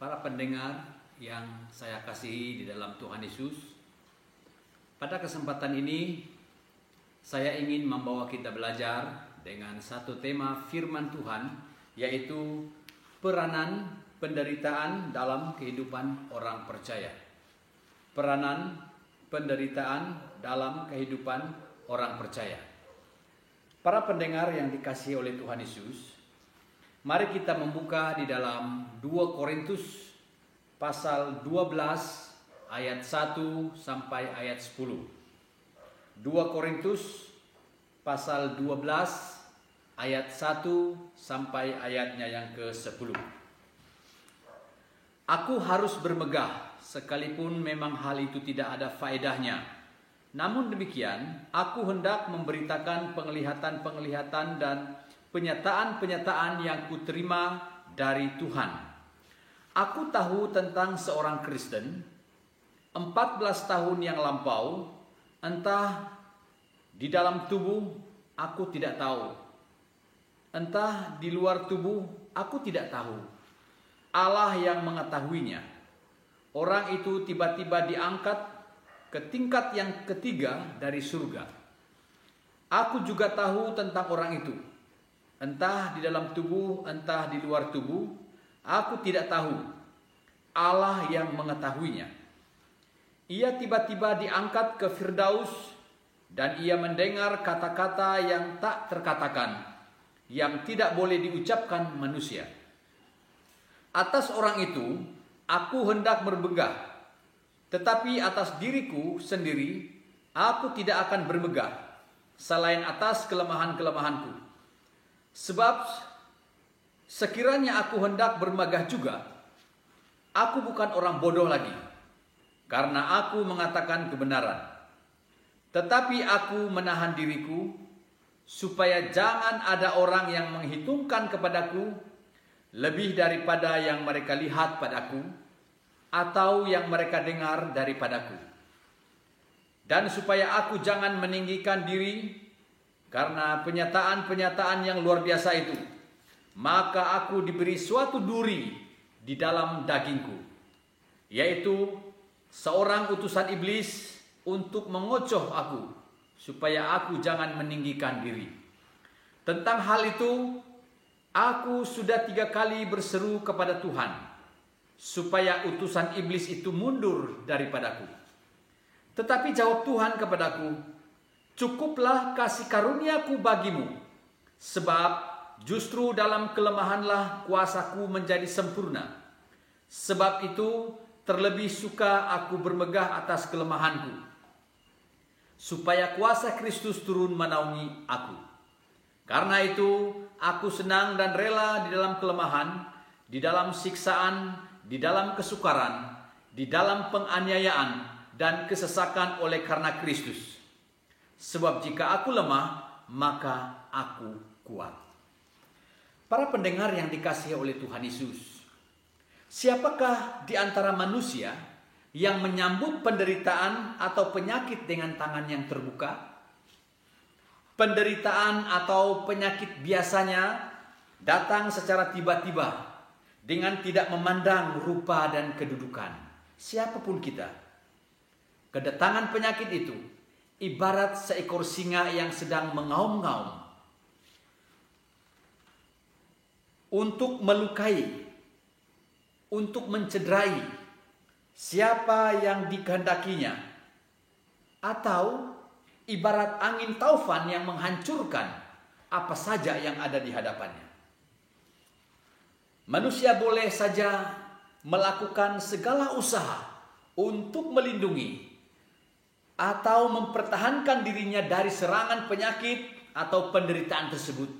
para pendengar yang saya kasihi di dalam Tuhan Yesus. Pada kesempatan ini saya ingin membawa kita belajar dengan satu tema firman Tuhan, yaitu peranan penderitaan dalam kehidupan orang percaya. Peranan penderitaan dalam kehidupan orang percaya. Para pendengar yang dikasihi oleh Tuhan Yesus, mari kita membuka di dalam 2 Korintus pasal 12 ayat 1 sampai ayat 10. 2 Korintus pasal 12 ayat 1 sampai ayatnya yang ke-10. Aku harus bermegah sekalipun memang hal itu tidak ada faedahnya. Namun demikian, aku hendak memberitakan penglihatan-penglihatan dan penyataan-penyataan yang kuterima dari Tuhan. Aku tahu tentang seorang Kristen 14 tahun yang lampau, entah di dalam tubuh aku tidak tahu, entah di luar tubuh aku tidak tahu. Allah yang mengetahuinya. Orang itu tiba-tiba diangkat ke tingkat yang ketiga dari surga. Aku juga tahu tentang orang itu. Entah di dalam tubuh, entah di luar tubuh, aku tidak tahu. Allah yang mengetahuinya. Ia tiba-tiba diangkat ke Firdaus dan ia mendengar kata-kata yang tak terkatakan, yang tidak boleh diucapkan manusia. Atas orang itu, aku hendak bermegah. Tetapi atas diriku sendiri, aku tidak akan bermegah, selain atas kelemahan-kelemahanku. Sebab sekiranya aku hendak bermegah juga, aku bukan orang bodoh lagi, karena aku mengatakan kebenaran. Tetapi aku menahan diriku, supaya jangan ada orang yang menghitungkan kepadaku lebih daripada yang mereka lihat padaku, atau yang mereka dengar daripadaku. Dan supaya aku jangan meninggikan diri karena penyataan-penyataan yang luar biasa itu, maka aku diberi suatu duri di dalam dagingku, yaitu seorang utusan iblis untuk mengocoh aku, supaya aku jangan meninggikan diri. Tentang hal itu, aku sudah 3 kali berseru kepada Tuhan, supaya utusan iblis itu mundur daripadaku. Tetapi jawab Tuhan kepadaku, cukuplah kasih karuniaku bagimu, sebab justru dalam kelemahanlah kuasaku menjadi sempurna. Sebab itu terlebih suka aku bermegah atas kelemahanku, supaya kuasa Kristus turun menaungi aku. Karena itu aku senang dan rela di dalam kelemahan, di dalam siksaan, di dalam kesukaran, di dalam penganiayaan dan kesesakan oleh karena Kristus. Sebab jika aku lemah, maka aku kuat. Para pendengar yang dikasihi oleh Tuhan Yesus, siapakah di antara manusia yang menyambut penderitaan atau penyakit dengan tangan yang terbuka? Penderitaan atau penyakit biasanya datang secara tiba-tiba, dengan tidak memandang rupa dan kedudukan siapapun kita. Kedatangan penyakit itu ibarat seekor singa yang sedang mengaum-ngaum untuk melukai, untuk mencederai siapa yang dikehendakinya, atau ibarat angin taufan yang menghancurkan apa saja yang ada di hadapannya. Manusia boleh saja melakukan segala usaha untuk melindungi atau mempertahankan dirinya dari serangan penyakit atau penderitaan tersebut.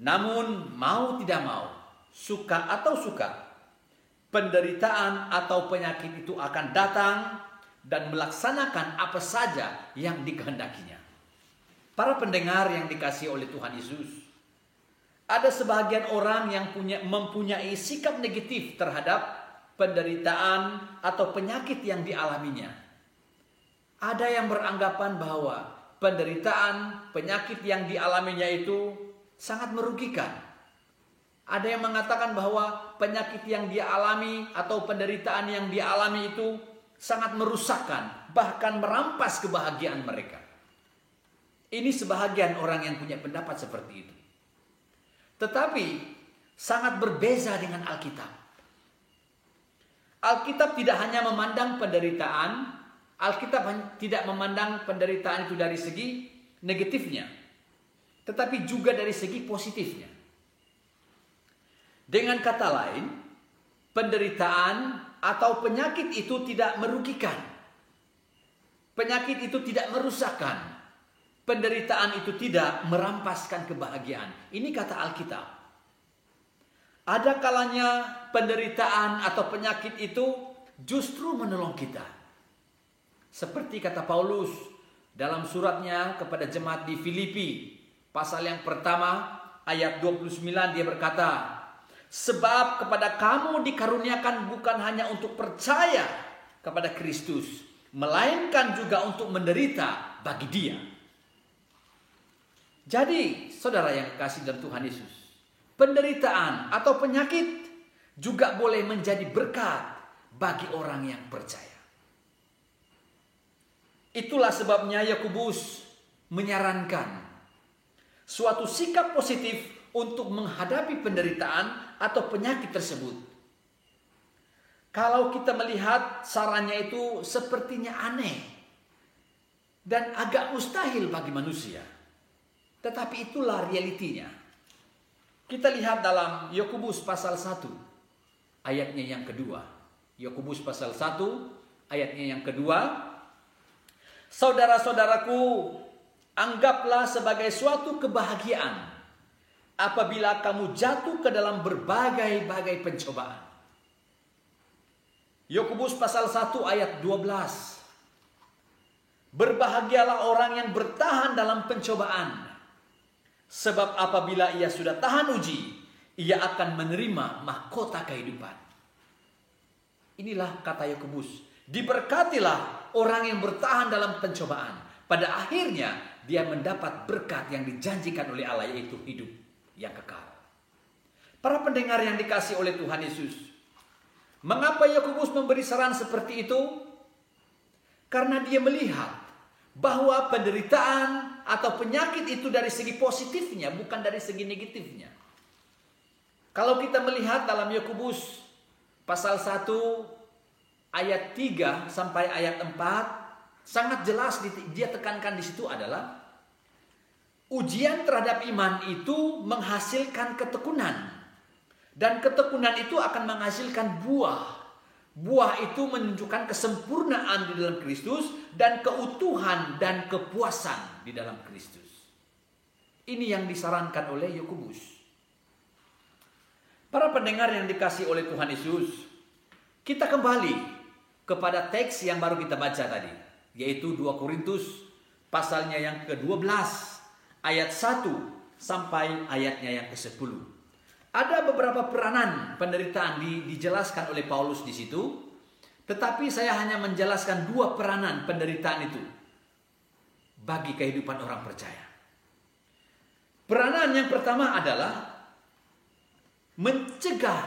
Namun mau tidak mau, suka atau suka, penderitaan atau penyakit itu akan datang dan melaksanakan apa saja yang dikehendakinya. Para pendengar yang dikasihi oleh Tuhan Yesus, ada sebagian orang yang mempunyai sikap negatif terhadap penderitaan atau penyakit yang dialaminya. Ada yang beranggapan bahwa penderitaan, penyakit yang dialaminya itu sangat merugikan. Ada yang mengatakan bahwa penyakit yang dia alami atau penderitaan yang dia alami itu sangat merusakkan, bahkan merampas kebahagiaan mereka. Ini sebahagian orang yang punya pendapat seperti itu. Tetapi sangat berbeza dengan Alkitab. Alkitab tidak hanya memandang penderitaan, Alkitab tidak memandang penderitaan itu dari segi negatifnya, tetapi juga dari segi positifnya. Dengan kata lain, penderitaan atau penyakit itu tidak merugikan. Penyakit itu tidak merusakkan. Penderitaan itu tidak merampaskan kebahagiaan. Ini kata Alkitab. Ada kalanya penderitaan atau penyakit itu justru menolong kita. Seperti kata Paulus dalam suratnya kepada jemaat di Filipi, pasal yang pertama ayat 29, dia berkata, sebab kepada kamu dikaruniakan bukan hanya untuk percaya kepada Kristus, melainkan juga untuk menderita bagi Dia. Jadi, saudara yang kasih dalam Tuhan Yesus, penderitaan atau penyakit juga boleh menjadi berkat bagi orang yang percaya. Itulah sebabnya Yakobus menyarankan suatu sikap positif untuk menghadapi penderitaan atau penyakit tersebut. Kalau kita melihat sarannya itu sepertinya aneh dan agak mustahil bagi manusia, tetapi itulah realitinya. Kita lihat dalam Yakobus pasal 1 ayatnya yang kedua. Yakobus pasal 1 ayatnya yang kedua. Saudara-saudaraku, anggaplah sebagai suatu kebahagiaan apabila kamu jatuh ke dalam berbagai-bagai pencobaan. Yakobus pasal 1 ayat 12. Berbahagialah orang yang bertahan dalam pencobaan, sebab apabila ia sudah tahan uji, ia akan menerima mahkota kehidupan. Inilah kata Yakobus, diberkatilah orang yang bertahan dalam pencobaan. Pada akhirnya dia mendapat berkat yang dijanjikan oleh Allah, yaitu hidup yang kekal. Para pendengar yang dikasihi oleh Tuhan Yesus, mengapa Yakobus memberi saran seperti itu? Karena dia melihat bahwa penderitaan atau penyakit itu dari segi positifnya, bukan dari segi negatifnya. Kalau kita melihat dalam Yakobus pasal 1 ayat 3 sampai ayat 4, sangat jelas dia tekankan di situ adalah ujian terhadap iman itu menghasilkan ketekunan. Dan ketekunan itu akan menghasilkan buah. Buah itu menunjukkan kesempurnaan di dalam Kristus dan keutuhan dan kepuasan di dalam Kristus. Ini yang disarankan oleh Yakobus. Para pendengar yang dikasihi oleh Tuhan Yesus, kita kembali kepada teks yang baru kita baca tadi, yaitu 2 Korintus pasalnya yang ke-12 ayat 1 sampai ayatnya yang ke-10. Ada beberapa peranan penderitaan dijelaskan oleh Paulus di situ, tetapi saya hanya menjelaskan 2 peranan penderitaan itu bagi kehidupan orang percaya. Peranan yang pertama adalah mencegah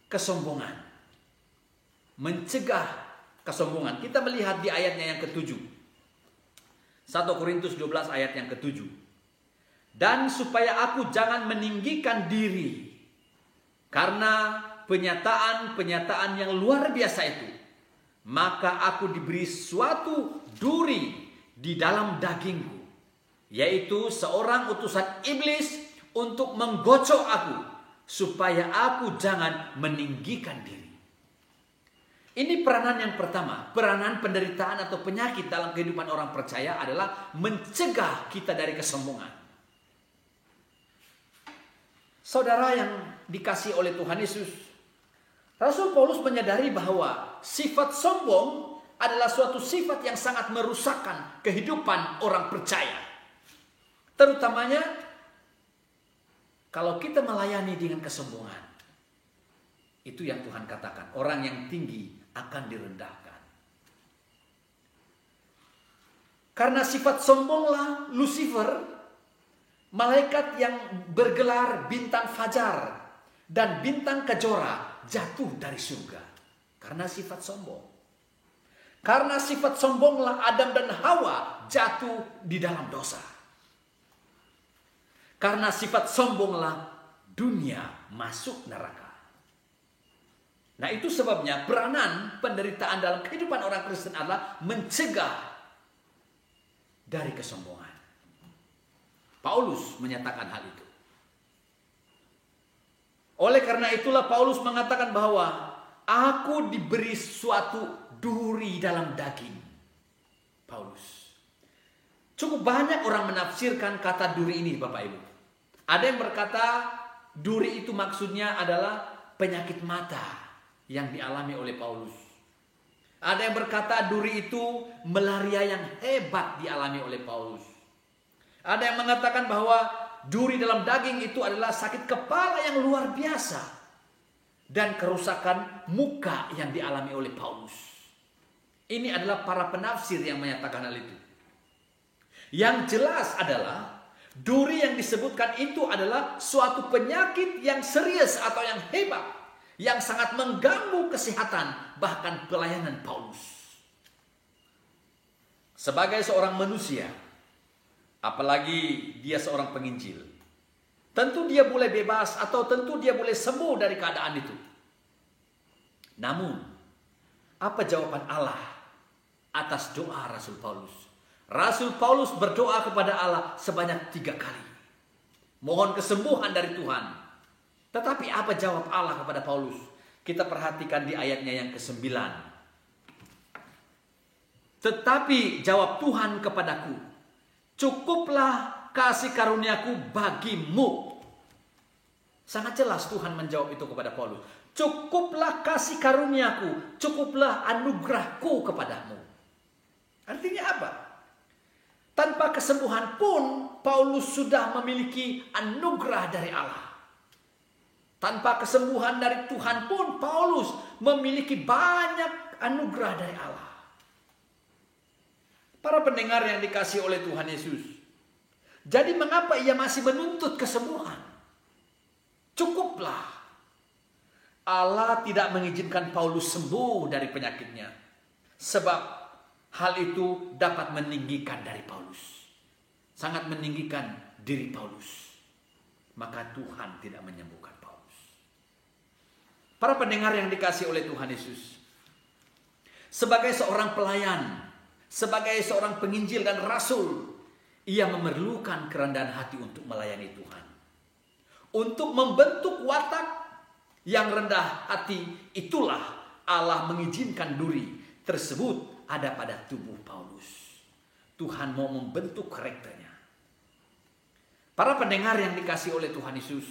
kesombongan. Mencegah kesombongan. Kita melihat di ayatnya yang ke-7. 1 Korintus 12 ayat yang ke-7. Dan supaya aku jangan meninggikan diri karena penyataan-penyataan yang luar biasa itu, maka aku diberi suatu duri di dalam dagingku, yaitu seorang utusan iblis untuk menggocok aku, supaya aku jangan meninggikan diri. Ini peranan yang pertama. Peranan penderitaan atau penyakit dalam kehidupan orang percaya adalah mencegah kita dari kesombongan. Saudara yang dikasihi oleh Tuhan Yesus, Rasul Paulus menyadari bahwa sifat sombong adalah suatu sifat yang sangat merusakkan kehidupan orang percaya. Terutamanya kalau kita melayani dengan kesombongan. Itu yang Tuhan katakan, orang yang tinggi akan direndahkan. Karena sifat sombonglah Lucifer, malaikat yang bergelar bintang fajar, dan bintang kejora jatuh dari surga karena sifat sombong. Karena sifat sombonglah Adam dan Hawa jatuh di dalam dosa. Karena sifat sombonglah dunia masuk neraka. Nah, itu sebabnya peranan penderitaan dalam kehidupan orang Kristen adalah mencegah dari kesombongan. Paulus menyatakan hal itu. Oleh karena itulah Paulus mengatakan bahwa aku diberi suatu duri dalam daging. Paulus. Cukup banyak orang menafsirkan kata duri ini, Bapak Ibu. Ada yang berkata duri itu maksudnya adalah penyakit mata yang dialami oleh Paulus. Ada yang berkata duri itu malaria yang hebat dialami oleh Paulus. Ada yang mengatakan bahwa duri dalam daging itu adalah sakit kepala yang luar biasa dan kerusakan muka yang dialami oleh Paulus. Ini adalah para penafsir yang menyatakan hal itu. Yang jelas adalah duri yang disebutkan itu adalah suatu penyakit yang serius atau yang hebat, yang sangat mengganggu kesehatan bahkan pelayanan Paulus. Sebagai seorang manusia, apalagi dia seorang penginjil, tentu dia boleh bebas atau tentu dia boleh sembuh dari keadaan itu. Namun, apa jawaban Allah atas doa Rasul Paulus? Rasul Paulus berdoa kepada Allah sebanyak 3 kali. Mohon kesembuhan dari Tuhan. Tetapi apa jawab Allah kepada Paulus? Kita perhatikan di ayatnya yang ke-9. Tetapi jawab Tuhan kepadaku, cukuplah kasih karuniaku bagimu. Sangat jelas Tuhan menjawab itu kepada Paulus. Cukuplah kasih karuniaku, cukuplah anugerahku kepadamu. Artinya apa? Tanpa kesembuhan pun Paulus sudah memiliki anugerah dari Allah. Tanpa kesembuhan dari Tuhan pun Paulus memiliki banyak anugerah dari Allah. Para pendengar yang dikasihi oleh Tuhan Yesus. Jadi mengapa ia masih menuntut kesembuhan? Cukuplah. Allah tidak mengizinkan Paulus sembuh dari penyakitnya. Sebab hal itu dapat meninggikan dari Paulus. Sangat meninggikan diri Paulus. Maka Tuhan tidak menyembuhkan Paulus. Para pendengar yang dikasihi oleh Tuhan Yesus. Sebagai seorang pelayan, sebagai seorang penginjil dan rasul, ia memerlukan kerendahan hati untuk melayani Tuhan. Untuk membentuk watak yang rendah hati, itulah Allah mengizinkan duri tersebut ada pada tubuh Paulus. Tuhan mau membentuk karakternya. Para pendengar yang dikasihi oleh Tuhan Yesus,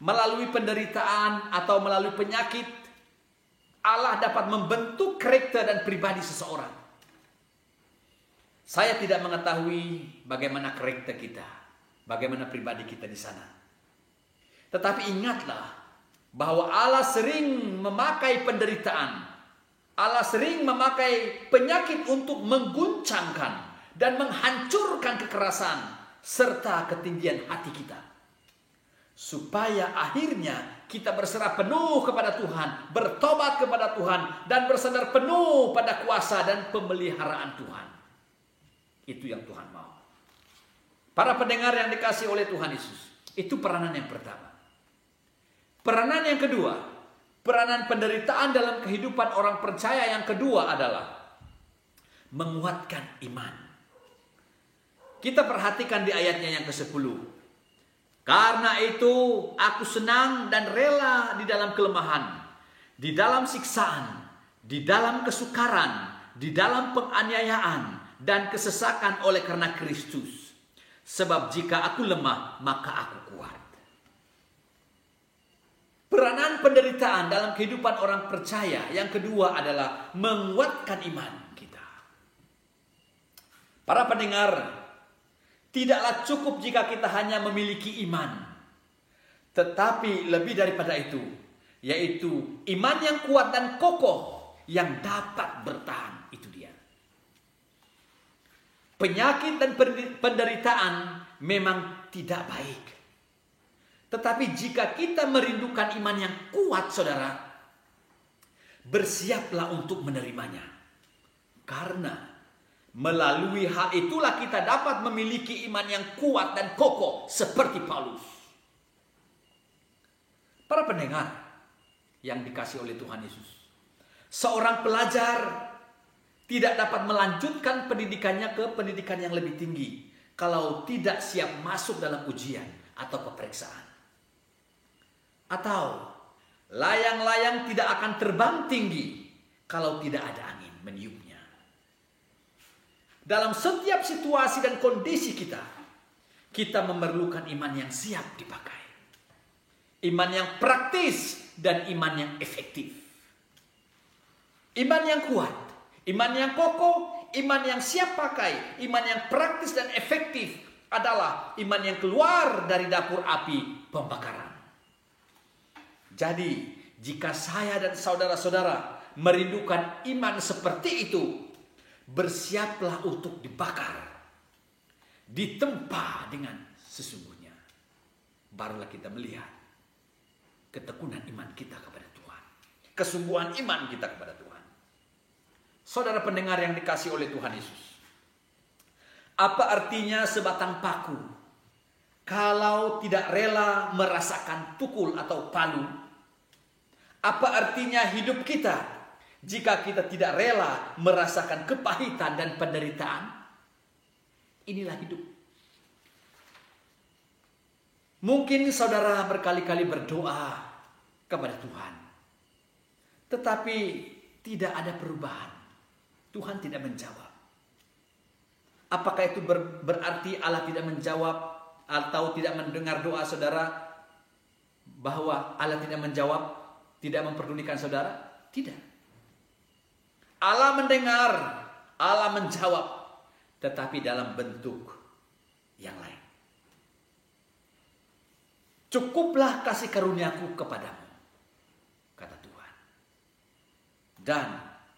melalui penderitaan atau melalui penyakit, Allah dapat membentuk karakter dan pribadi seseorang. Saya tidak mengetahui bagaimana karakter kita, bagaimana pribadi kita di sana. Tetapi ingatlah bahwa Allah sering memakai penderitaan, Allah sering memakai penyakit untuk mengguncangkan dan menghancurkan kekerasan serta ketinggian hati kita. Supaya akhirnya kita berserah penuh kepada Tuhan, bertobat kepada Tuhan, dan bersandar penuh pada kuasa dan pemeliharaan Tuhan. Itu yang Tuhan mau. Para pendengar yang dikasihi oleh Tuhan Yesus, itu peranan yang pertama. Peranan yang kedua, peranan penderitaan dalam kehidupan orang percaya yang kedua adalah menguatkan iman. Kita perhatikan di ayatnya yang ke-10. Karena itu aku senang dan rela di dalam kelemahan, di dalam siksaan, di dalam kesukaran, di dalam penganiayaan dan kesesakan oleh karena Kristus. Sebab jika aku lemah, maka aku kuat. Peranan penderitaan dalam kehidupan orang percaya yang kedua adalah menguatkan iman kita. Para pendengar, tidaklah cukup jika kita hanya memiliki iman. Tetapi lebih daripada itu, yaitu iman yang kuat dan kokoh yang dapat bertahan. Itu dia. Penyakit dan penderitaan memang tidak baik. Tetapi jika kita merindukan iman yang kuat, saudara, bersiaplah untuk menerimanya. Karena melalui hal itulah kita dapat memiliki iman yang kuat dan kokoh seperti Paulus. Para pendengar yang dikasihi oleh Tuhan Yesus, seorang pelajar tidak dapat melanjutkan pendidikannya ke pendidikan yang lebih tinggi kalau tidak siap masuk dalam ujian atau peperiksaan. Atau layang-layang tidak akan terbang tinggi kalau tidak ada angin meniupnya. Dalam setiap situasi dan kondisi kita memerlukan iman yang siap dipakai. Iman yang praktis dan iman yang efektif. Iman yang kuat, iman yang kokoh, iman yang siap pakai, iman yang praktis dan efektif adalah iman yang keluar dari dapur api pembakaran. Jadi, jika saya dan saudara-saudara merindukan iman seperti itu, bersiaplah untuk dibakar, ditempa dengan sesungguhnya. Barulah kita melihat ketekunan iman kita kepada Tuhan, kesungguhan iman kita kepada Tuhan. Saudara pendengar yang dikasihi oleh Tuhan Yesus, apa artinya sebatang paku kalau tidak rela merasakan tukul atau palu? Apa artinya hidup kita jika kita tidak rela merasakan kepahitan dan penderitaan? Inilah hidup. Mungkin saudara berkali-kali berdoa kepada Tuhan, tetapi tidak ada perubahan. Tuhan tidak menjawab. Apakah itu berarti Allah tidak menjawab atau tidak mendengar doa saudara? Bahwa Allah tidak menjawab, tidak memperdulikan saudara? Tidak. Allah mendengar, Allah menjawab, tetapi dalam bentuk yang lain. Cukuplah kasih karuniaku kepadamu, kata Tuhan. Dan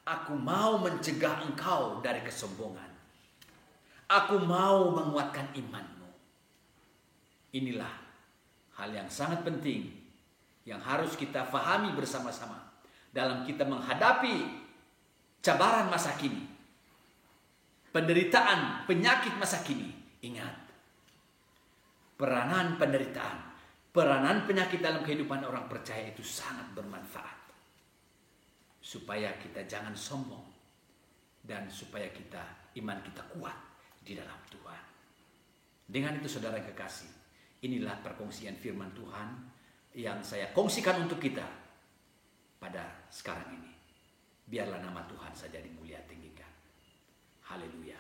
aku mau mencegah engkau dari kesombongan. Aku mau menguatkan imanmu. Inilah hal yang sangat penting yang harus kita fahami bersama-sama dalam kita menghadapi cabaran masa kini, penderitaan, penyakit masa kini. Ingat, peranan penderitaan, peranan penyakit dalam kehidupan orang percaya itu sangat bermanfaat. Supaya kita jangan sombong dan supaya iman kita kuat di dalam Tuhan. Dengan itu saudara yang kekasih, inilah perkongsian firman Tuhan yang saya kongsikan untuk kita pada sekarang ini. Biarlah nama Tuhan saja dimulia tinggikan. Haleluya.